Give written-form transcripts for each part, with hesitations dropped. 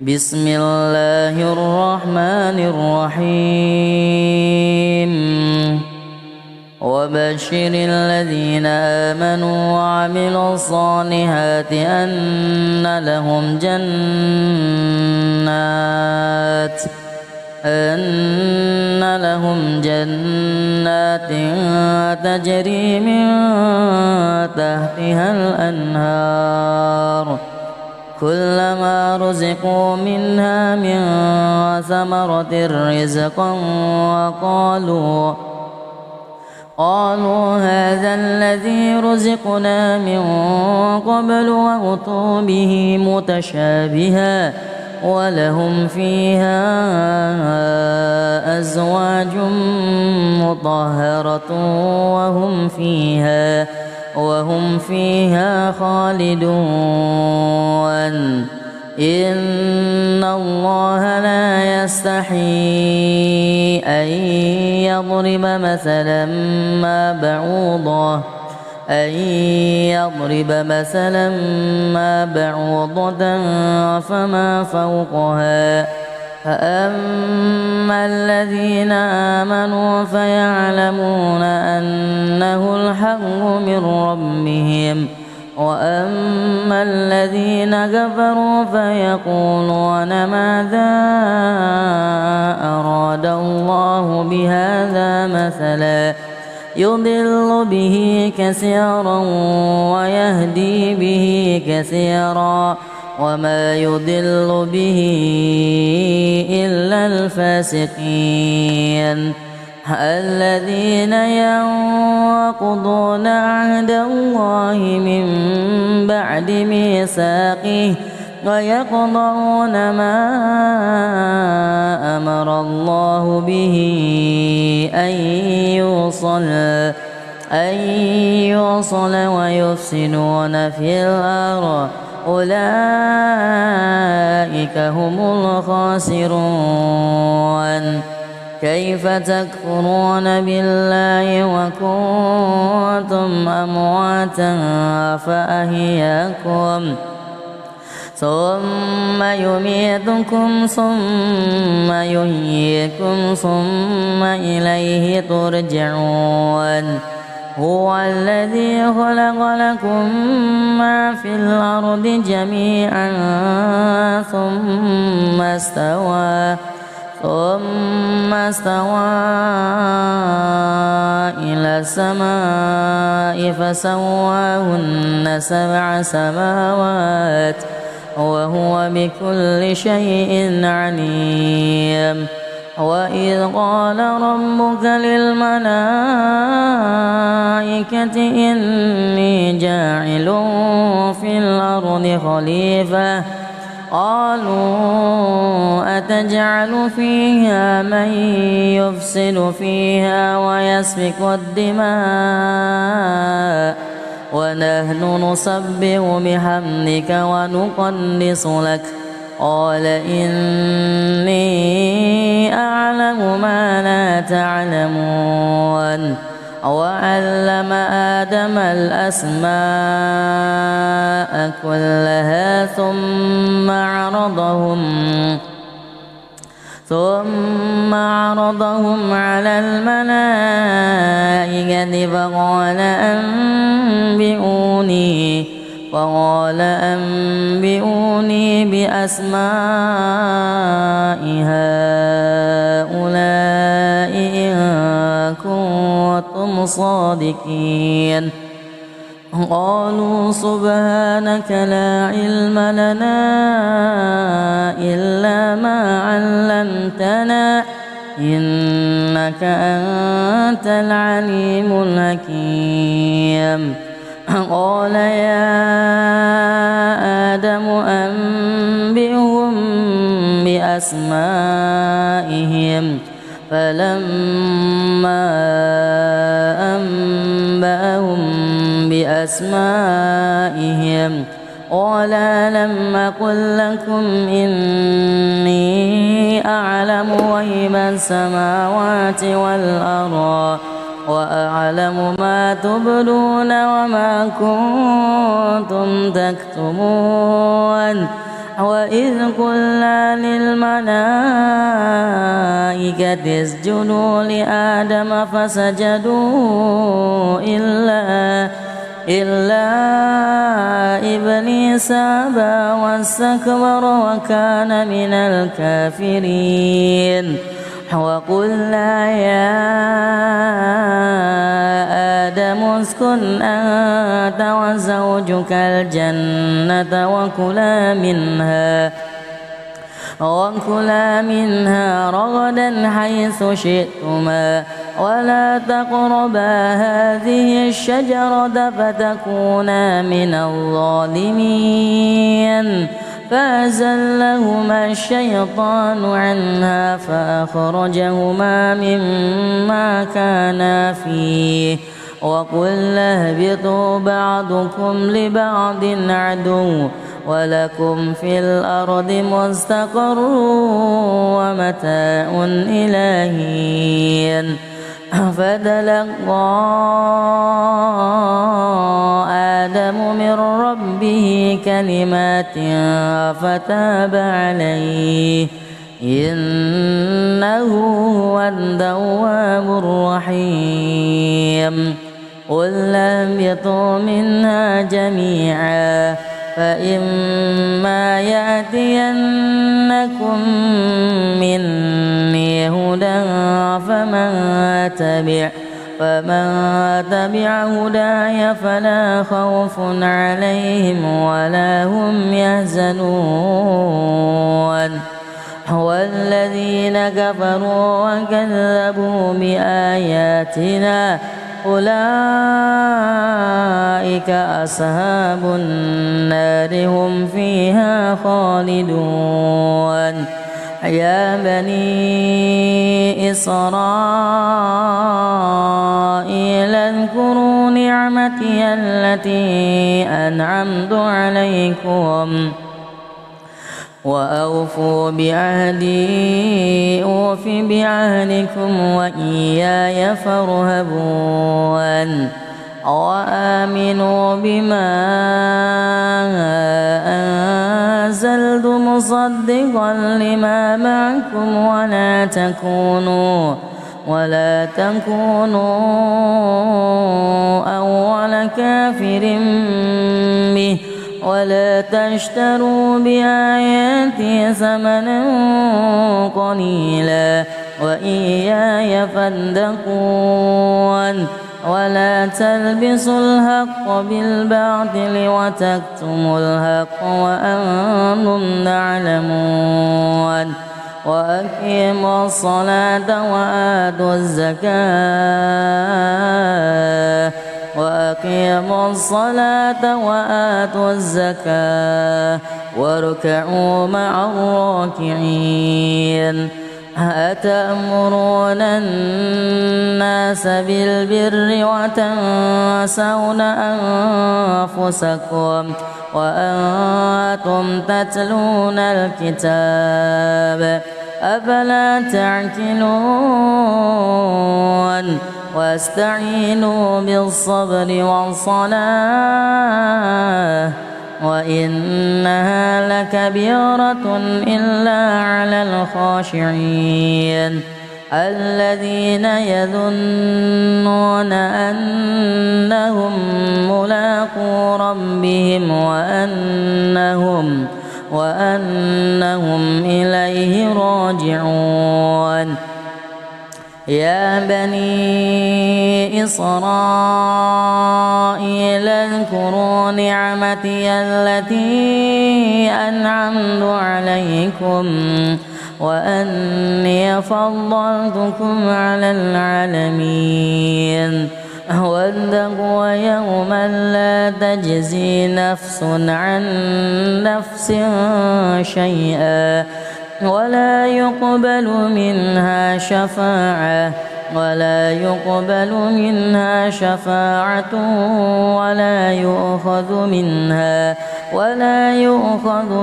بسم الله الرحمن الرحيم وبشر الذين آمنوا وعملوا الصالحات أن لهم جنات تجري من تحتها الأنهار كلما رزقوا منها من ثمرة رزقا قالوا هذا الذي رزقنا من قبل وأتوا به متشابها ولهم فيها أزواج مطهرة وهم فيها خالدون إن الله لا يستحيي أن يضرب مثلا ما بعوضة فما فوقها فأما الذين آمنوا فيعلمون أنه الحق من ربهم وأما الذين كفروا فيقولون ماذا أراد الله بهذا مثلا يضل به كثيرا ويهدي به كثيرا وما يضل به إلا الفاسقين الذين ينقضون عهد الله من بعد ميثاقه ويقطعون ما أمر الله به أن يوصل ويفسدون في الأرض أولئك هم الخاسرون كيف تكفرون بالله وكنتم أمواتا فأحياكم ثم يميتكم ثم يحييكم ثم إليه ترجعون هو الذي خلق لكم ما في الأرض جميعا ثم استوى إلى السماء فسواهن 7 سماوات وهو بكل شيء عليم وإذ قال ربك للملائكة إني جاعل في الأرض خليفة قالوا أتجعل فيها من يفسد فيها ويسفك الدماء ونحن نسبح بحمدك ونقدس لك قال إني أعلم ما لا تعلمون وعلم آدم الأسماء كلها ثم عرضهم على الملائكة فقال أنبئوني بأسماء هؤلاء إن كنتم صادقين قالوا سبحانك لا علم لنا إلا ما علمتنا إنك أنت العليم الحكيم قال يا آدم أنبئهم بأسمائهم فلما أنبأهم بأسمائهم قال لم أقل لكم إني أعلم غيب السماوات والأرض وأعلم ما تبدون وما كنتم تكتمون وإذ قلنا للملائكة اسجدوا لآدم فسجدوا إلا إبليس أبى واستكبر وكان من الكافرين وقلنا يا آدم اسكن أنت وزوجك الجنة وكلا منها رغدا حيث شئتما ولا تقربا هذه الشجرة فتكونا من الظالمين فأزلهما الشيطان عنها فأخرجهما مما كانا فيه وقلنا اهبطوا بعضكم لبعض عدو ولكم في الأرض مستقر ومتاع إلى حين فتلقى آدم من ربه كلمات فتاب عليه إنه هو التواب الرحيم قلنا اهبطوا منها جميعا فإما يأتينكم مني هدى فمن تبع هداي فلا خوف عليهم ولا هم يحزنون والذين كفروا وكذبوا بآياتنا أولئك أصحاب النار هم فيها خالدون يا بني إسرائيل اذكروا نعمتي التي أنعمت عليكم وأوفوا بعهدي أوف بعهدكم وإياي فارهبون وآمنوا بما أنزلت مصدقا لما معكم ولا تكونوا أول كافر به ولا تشتروا بآياتي ثمنا قليلا وإياي فاتقون ولا تلبسوا الحق بالباطل وتكتموا الحق وأنتم تعلمون وأقيموا الصلاة وآتوا الزكاة واركعوا مع الراكعين أتأمرون الناس بالبر وتنسون أنفسكم وأنتم تتلون الكتاب أفلا تعقلون واستعينوا بالصبر والصلاة وإنها لكبيرة إلا على الخاشعين الذين يظنون أنهم ملاقو ربهم وأنهم إليه راجعون يا بني إسرائيل اذكروا نعمتي التي أنعمت عليكم وأني فضلتكم على العالمين واتقوا يوما لا تجزي نفس عن نفس شيئا ولا يقبل منها شفاعة ولا يؤخذ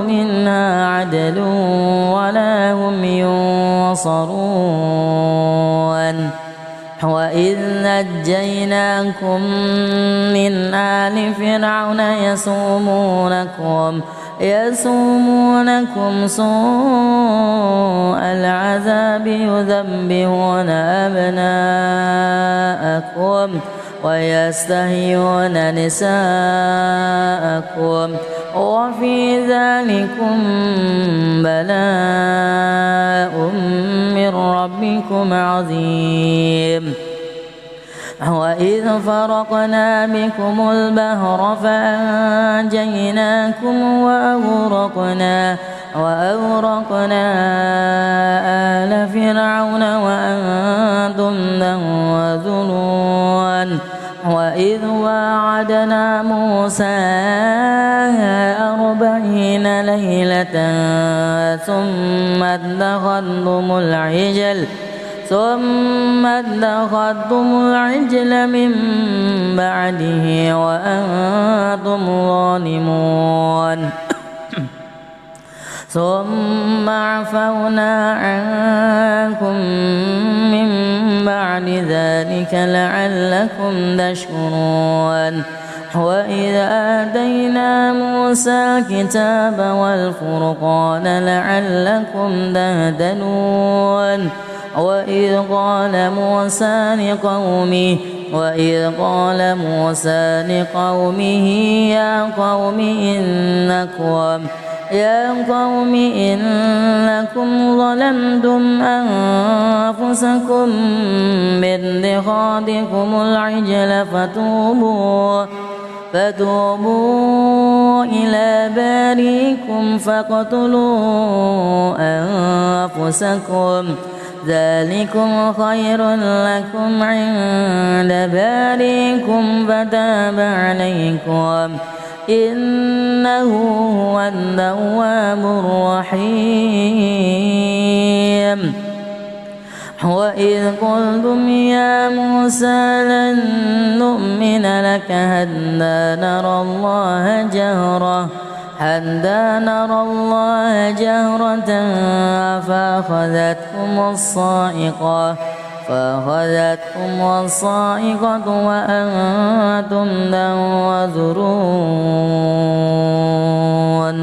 منها عدل ولا هم ينصرون وإذ نجيناكم من آل فرعون يسومونكم سوء العذاب يذبحون أبناءكم ويستحيون نساءكم وفي ذلكم بلاء من ربكم عظيم. وإذ فرقنا بكم البحر فأنجيناكم وأغرقنا آل فرعون وأنتم تنظرون. وإذ واعدنا موسى 40 ليلة ثم اتخذتم العجل من بعده وأنتم ظالمون. ثم عفونا عنكم من بعد ذلك لعلكم تشكرون. وإذ آتينا موسى الكتاب والفرقان لعلكم تهتدون. وإذ قال موسى لقومه يا قوم إنكم ظلمتم أنفسكم باتخاذكم العجل فتوبوا إلى بارئكم فاقتلوا أنفسكم ذلكم خير لكم عند بارئكم فتاب عليكم إنه هو التواب الرحيم. وإذ قلتم يا موسى لن نؤمن لك حتى نرى الله جهرة فأخذتكم الصاعقة وأنتم تنظرون.